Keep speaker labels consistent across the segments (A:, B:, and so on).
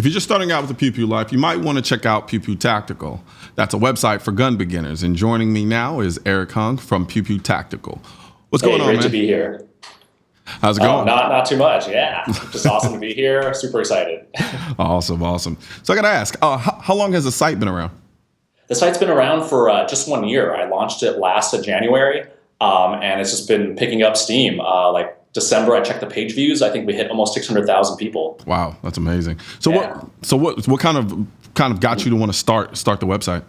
A: you're just starting out with the Pew Pew life, you might want to check out Pew Pew Tactical. That's a website for gun beginners. And joining me now is Eric Hung from Pew Pew Tactical. What's going on, man?
B: Great to be here.
A: How's it going?
B: Not too much. Yeah, just awesome to be here. Super excited.
A: Awesome. So I got to ask, how long has the site been around?
B: The site's been around for just 1 year. I launched it last January, and it's just been picking up steam. Like December, I checked the page views. I think we hit almost 600,000 people.
A: Wow, that's amazing. So
B: yeah.
A: what kind of got you to want to start the website?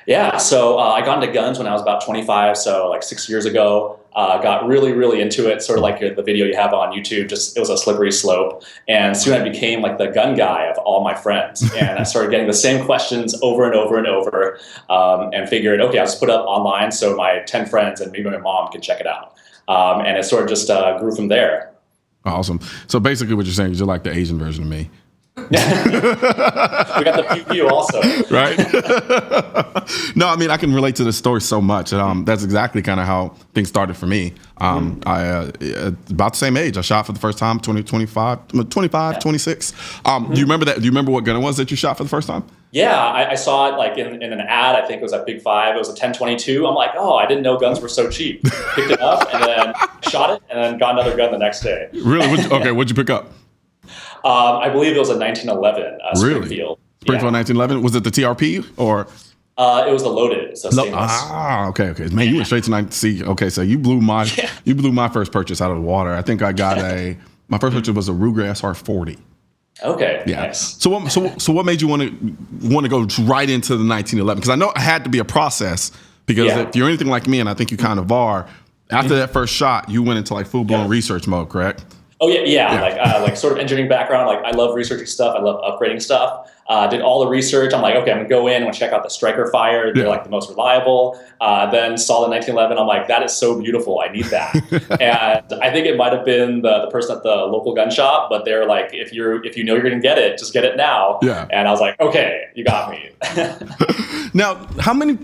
B: Yeah, so I got into guns when I was about 25, so like 6 years ago. Got really, really into it, sort of like the video you have on YouTube. Just it was a slippery slope. And soon I became like the gun guy of all my friends. And I started getting the same questions over and over and over, and figured, okay, I'll just put it up online so my 10 friends and maybe my mom can check it out. And it sort of just grew from there.
A: Awesome. So basically what you're saying is you're like the Asian version of me.
B: We got the Pew Pew also.
A: Right? No, I mean, I can relate to this story so much. That's exactly kind of how things started for me. I about the same age. I shot for the first time, 25, 26. Do you remember that? Do you remember what gun it was that you shot for the first time?
B: Yeah, I saw it like in an ad. I think it was at Big Five. It was a 1022. I'm like, oh, I didn't know guns were so cheap. Picked it up and then shot it and then got another gun the next day.
A: Really? What'd you pick up?
B: I believe it was a 1911 Springfield.
A: Really? Springfield 1911? Was it the TRP or?
B: It was the loaded. So stainless.
A: Okay. Man, you went straight to 19. Okay, so you blew my first purchase out of the water. I think I got my first purchase was a Ruger SR40.
B: Okay.
A: Yeah.
B: Nice.
A: So what made you want to go right into the 1911? Because I know it had to be a process. Because if you're anything like me, and I think you kind of are, after that first shot, you went into like full blown research mode, correct?
B: Oh yeah. Like sort of engineering background. Like I love researching stuff. I love upgrading stuff. Did all the research. I'm like, okay, I'm gonna go in. I'm gonna check out the Striker Fire. They're like the most reliable. Then saw the 1911. I'm like, that is so beautiful. I need that. And I think it might have been the person at the local gun shop, but they're like, if you know you're gonna get it, just get it now.
A: Yeah.
B: And I was like, okay, you got me.
A: Now, how many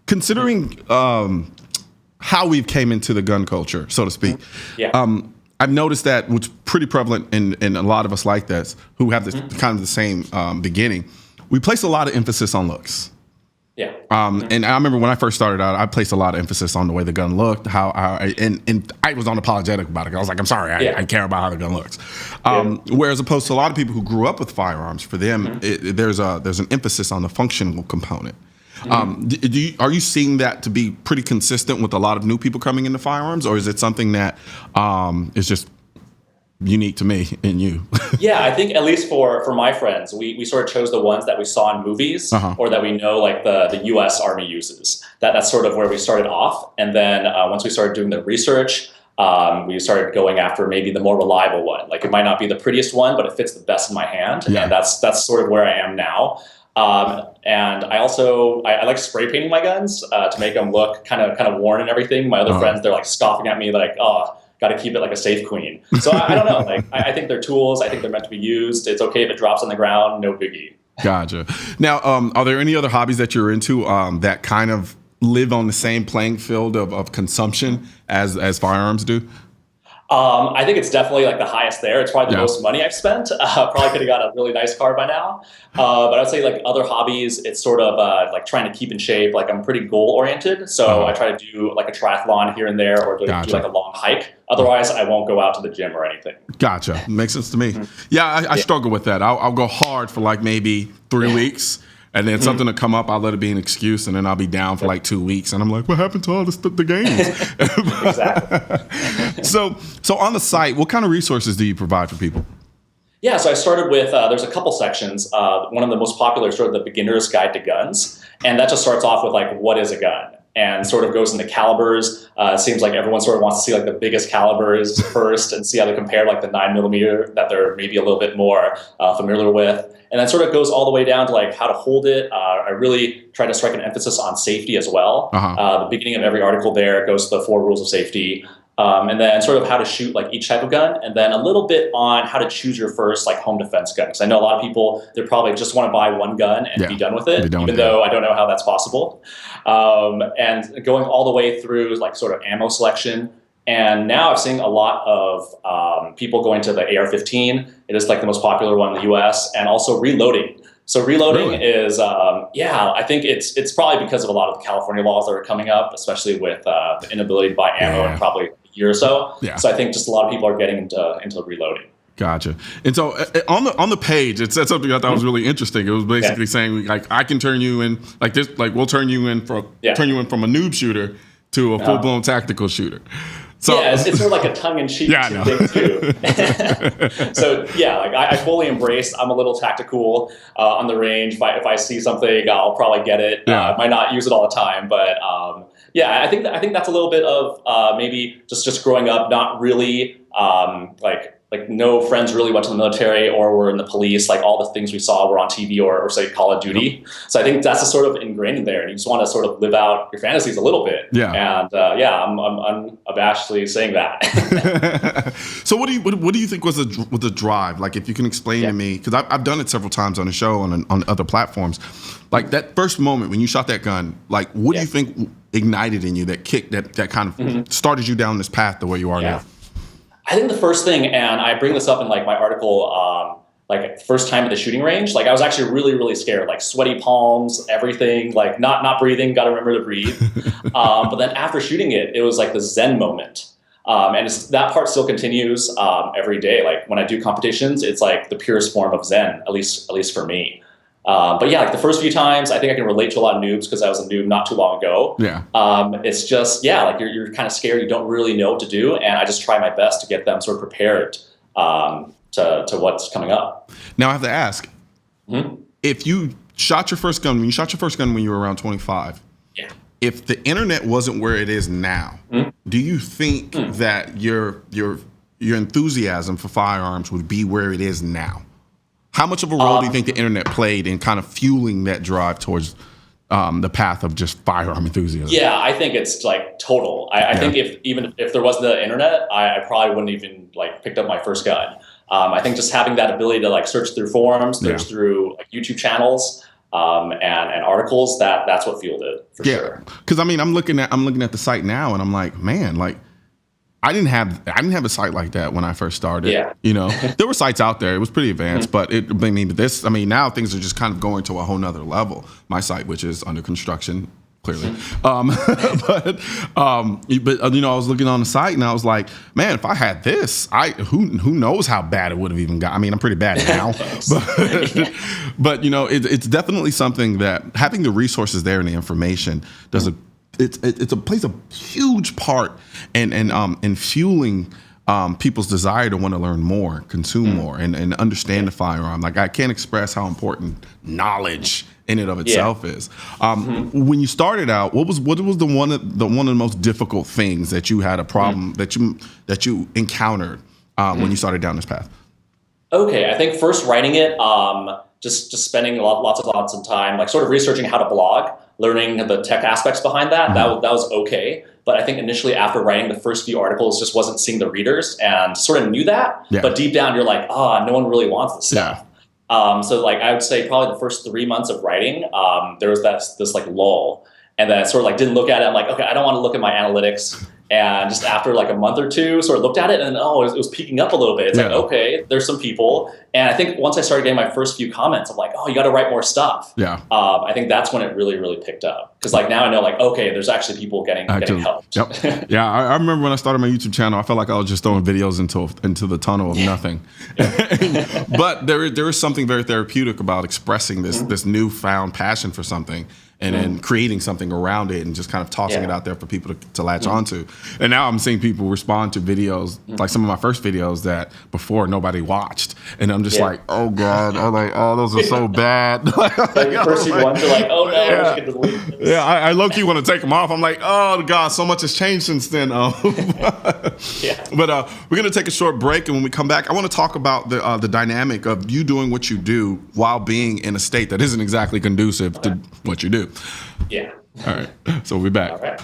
A: considering how we've came into the gun culture, so to speak?
B: Yeah.
A: I've noticed that what's pretty prevalent in a lot of us like this who have this kind of the same beginning. We place a lot of emphasis on looks.
B: Yeah.
A: And I remember when I first started out, I placed a lot of emphasis on the way the gun looked, and I was unapologetic about it. I was like, I'm sorry, I care about how the gun looks. Whereas opposed to a lot of people who grew up with firearms, for them, there's an emphasis on the functional component. Are you seeing that to be pretty consistent with a lot of new people coming into firearms, or is it something that is just unique to me and you?
B: Yeah, I think at least for my friends, we sort of chose the ones that we saw in movies or that we know like the U.S. Army uses. That's sort of where we started off. And then once we started doing the research, we started going after maybe the more reliable one. Like it might not be the prettiest one, but it fits the best in my hand. Yeah. And that's sort of where I am now. And I also I like spray painting my guns to make them look kind of worn and everything. My other friends, they're like scoffing at me like, oh, got to keep it like a safe queen. So I don't know. Like I think they're tools. I think they're meant to be used. It's okay if it drops on the ground. No biggie.
A: Gotcha. Now, are there any other hobbies that you're into that kind of live on the same playing field of consumption as firearms do?
B: I think it's definitely like the highest there. It's probably the most money I've spent. Probably could have got a really nice car by now. But I'd say like other hobbies, it's sort of like trying to keep in shape. Like I'm pretty goal oriented. So I try to do like a triathlon here and there or do like a long hike. Otherwise, I won't go out to the gym or anything. Gotcha.
A: Makes sense to me. Yeah, I struggle with that. I'll go hard for like maybe 3 weeks. And then something will come up, I'll let it be an excuse, and then I'll be down for like 2 weeks. And I'm like, what happened to all the games?
B: Exactly.
A: So on the site, what kind of resources do you provide for people?
B: Yeah, so I started with, there's a couple sections. One of the most popular is sort of the beginner's guide to guns. And that just starts off with like, what is a gun? And sort of goes into calibers. It seems like everyone sort of wants to see like the biggest calibers first and see how they compare like the 9mm that they're maybe a little bit more familiar with. And then sort of goes all the way down to like how to hold it. I really try to strike an emphasis on safety as well. The beginning of every article there goes to the 4 rules of safety. And then sort of how to shoot like each type of gun, and then a little bit on how to choose your first like home defense gun. Because I know a lot of people, they probably just want to buy one gun and be done with it, even though I don't know how that's possible. And going all the way through like sort of ammo selection, And now I've seen a lot of people going to the AR-15. It is like the most popular one in the US, and also reloading. So reloading is, I think it's probably because of a lot of the California laws that are coming up, especially with the inability to buy ammo in probably a year or so.
A: Yeah.
B: So I think just a lot of people are getting into reloading.
A: Gotcha. And so on the page, it said something I thought was really interesting. It was basically saying like, I can turn you in like this, like we'll turn you in from a noob shooter to a full blown tactical shooter. So,
B: it's sort of like a tongue-in-cheek thing too. So like I fully embrace. I'm a little tactical on the range. If I see something, I'll probably get it. I might not use it all the time, but I think that's a little bit of maybe just growing up, not really like no friends really went to the military or were in the police. Like all the things we saw were on TV or say Call of Duty. So I think that's just sort of ingrained in there, and you just want to sort of live out your fantasies a little bit. Yeah. And I'm unabashedly saying that.
A: So what do you think was the drive? Like if you can explain to me, because I've done it several times on the show on other platforms. Like that first moment when you shot that gun, like what do you think ignited in you that kicked that kind of started you down this path the way you are now?
B: I think the first thing, and I bring this up in like my article, like first time at the shooting range, like I was actually really, really scared, like sweaty palms, everything, like not breathing, got to remember to breathe. But then after shooting it was like the Zen moment. And that part still continues every day. Like when I do competitions, it's like the purest form of Zen, at least for me. But like the first few times, I think I can relate to a lot of noobs because I was a noob not too long ago. Yeah. It's just, like you're kind of scared. You don't really know what to do. And I just try my best to get them sort of prepared to what's coming up.
A: Now I have to ask, if you shot your first gun, when you were around 25, if the internet wasn't where it is now, do you think that your enthusiasm for firearms would be where it is now? How much of a role do you think the internet played in kind of fueling that drive towards the path of just firearm enthusiasm? Yeah,
B: I think it's like total. I think if there wasn't the internet, I probably wouldn't even like picked up my first gun. I think just having that ability to like search through forums, search through like YouTube channels, and articles, that's what fueled it for sure.
A: Because I mean, I'm looking at the site now, and I'm like, man, like. I didn't have a site like that when I first started. Yeah. You know, there were sites out there. It was pretty advanced, but now things are just kind of going to a whole nother level. My site, which is under construction, clearly. But you know, I was looking on the site and I was like, man, if I had this, who knows how bad it would have even got. I mean, I'm pretty bad now, but you know, it's definitely something that having the resources there and the information does plays a huge part in fueling people's desire to want to learn more, consume more, and understand the firearm. Like I can't express how important knowledge in and of itself is. When you started out, what was the one of the most difficult things that you had a problem that you encountered when you started down this path?
B: Okay, I think first writing it, just spending lots of time, like sort of researching how to blog, learning the tech aspects behind that. That was okay. But I think initially after writing the first few articles, just wasn't seeing the readers and sort of knew that. Yeah. But deep down, you're like, no one really wants this stuff. So like I would say probably the first 3 months of writing, there was this like lull. And then I sort of like didn't look at it. I'm like, okay, I don't want to look at my analytics. And just after like a month or two, sort of looked at it and it was peaking up a little bit. It's like, okay, there's some people. And I think once I started getting my first few comments, I'm like, oh, you got to write more stuff. Yeah. I think that's when it really, really picked up. Because like now I know like, okay, there's actually people getting helped.
A: Yep. Yeah, I remember when I started my YouTube channel, I felt like I was just throwing videos into the tunnel of nothing. But there is something very therapeutic about expressing this newfound passion for something. And then creating something around it and just kind of tossing it out there for people to latch onto. And now I'm seeing people respond to videos, like some of my first videos that before nobody watched. And I'm just like, oh God, I'm like, oh, those are so bad.
B: The first few ones are like, oh no, I should delete this.
A: Yeah, I low-key want to take them off. I'm like, oh God, so much has changed since then. But we're going to take a short break. And when we come back, I want to talk about the dynamic of you doing what you do while being in a state that isn't exactly conducive to what you do.
B: Yeah.
A: All right. So we'll be back.
B: All right.